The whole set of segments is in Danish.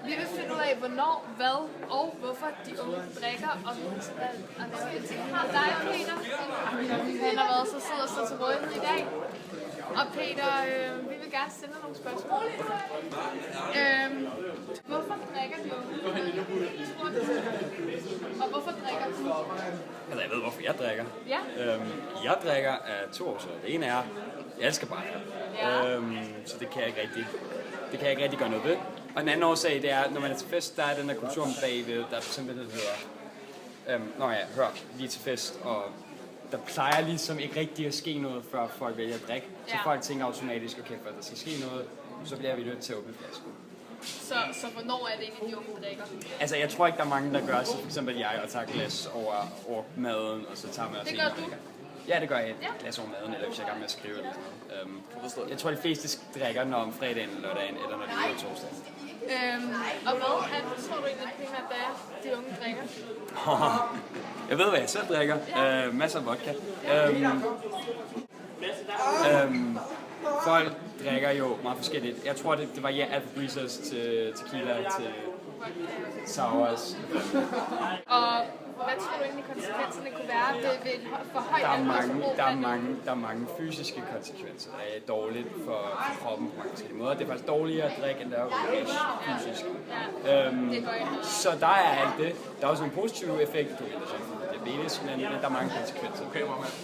Vi vil finde ud af, hvornår, hvad og hvorfor de unge drikker, og vi har valgt at lave et ting. Dig, Peter, han har været så sød og så til rådighed i dag. Og Peter, vi vil gerne stille nogle spørgsmål. Hvorfor drikker de unge? Og hvorfor drikker du? Altså, jeg ved, hvorfor jeg drikker. Ja. Jeg drikker af 2 årsager. Det ene er, jeg elsker bare. Ja. Så det kan jeg ikke rigtig gøre noget ved. Og den anden årsag, det er, når man er til fest, der er den der kultur bagved, der simpelthen hedder, vi er til fest, og der plejer ligesom ikke rigtig at ske noget, før folk vælger at drikke. Så folk tænker automatisk, okay, for at der skal ske noget, så bliver vi nødt til at åbne flasken. Så hvornår er det egentlig, de unge drikker? Altså, jeg tror ikke, der er mange, der gør så for eksempel jeg, og tager glas over maden, og så tager man også det gør du? Ja, det gør jeg. Et glas over maden, eller hvis jeg er i gang med at skrive eller sådan noget. Jeg tror, de fleste drikker når om fredagen, lørdagen, eller når det er torsdagen. Og hvad tror du egentlig primært, der er, de unge drikker? Jeg ved, hvad jeg selv drikker. Masser af vodka. Folk drikker jo meget forskelligt. Jeg tror, det varierer alt fra breezers til tequila til sours. Og hvad tror du egentlig konsekvenserne kunne være ved et for højt alkoholforbrug? Der er mange fysiske konsekvenser. Det er dårligt for kroppen på mange forskellige måder. Det er faktisk dårligere at drikke, end det er fysisk. Så der er alt det. Der er også en positiv effekt på diabetes, men der er mange konsekvenser.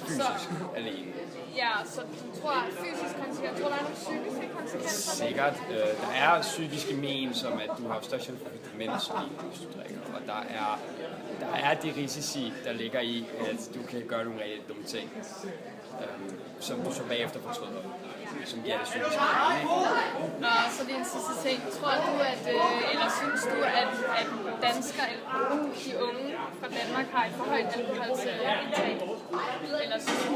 Fysisk alene. Ja, så du tror, at fysiske konsekvenser, tror du, der er nogle psykiske konsekvenser? Sikkert. Der er psykiske men, som at du har større chance for demens, hvis du drikker. Og der er de risici, der ligger i, at du kan gøre nogle rigtig dumme ting, som du så bagefter fortryder, som giver det psykiske men. Og så det er en sidste ting. Tror du, eller synes du, at danskere, de unge fra Danmark har et for højt alkoholindtag?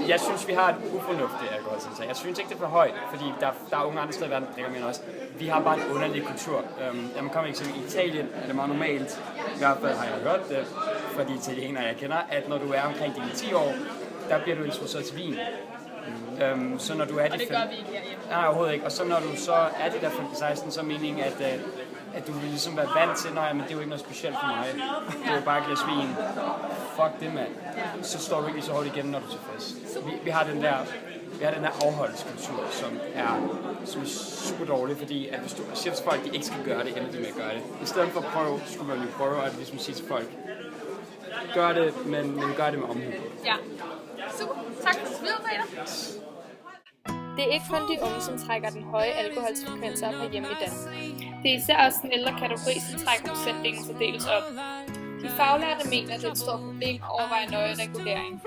Jeg synes, vi har et ufornuftigt alkoholindtag. Jeg synes ikke, det er for højt, fordi der er unge andre steder i verden, der drikker mere end os. Vi har bare en underlig kultur. Når man kommer eksempel i Italien, er det meget normalt, i hvert fald har jeg hørt det, fra de italienere, jeg kender, at når du er omkring dine 10 år, der bliver du introduceret til vin. Så når du er og det gør vi ikke herhjemme. Nej, overhovedet ikke. Og så når du så er det der 15-16, så er meningen, at du vil ligesom være vant til, men det er jo ikke noget specielt for mig. Det er jo bare et glas vin. Fuck det, mand. Så står du ikke så hårdt igen, når du er til fest. Vi har den der afholdskultur, som er super dårlig, fordi at hvis du siger til folk, at de ikke skal gøre det, ender de med at gøre det. I stedet for at prøve, skulle man jo prøve at ligesom sige til folk, gør det, men gør det med omhu. Ja. Super. Tak for videre, Peter. Det er ikke kun de unge, som trækker den høje alkoholfrekvens op herhjemme i Danmark. Det er især også den ældre kategori, som trækker procentdelen fordeles op. De faglærte mener, at det er et stort problem at overveje nøje regulering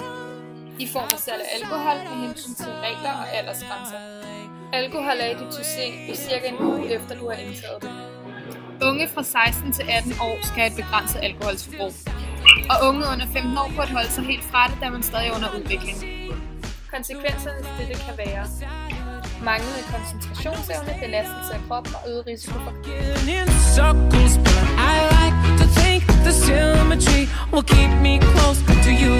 i form af salg af alkohol med hensyn til regler og aldersgrænser. Alkohol er i dosering i cirka en uge efter du har indtaget det. Unge fra 16 til 18 år skal have et begrænset alkoholforbrug. Og unge under 15 år på at holde sig helt fra det, da man stadig er under udvikling. Konsekvenserne til dette kan være manglende koncentrationsevne, belastelse af kroppen og øget risiko for the symmetry will keep me close to you.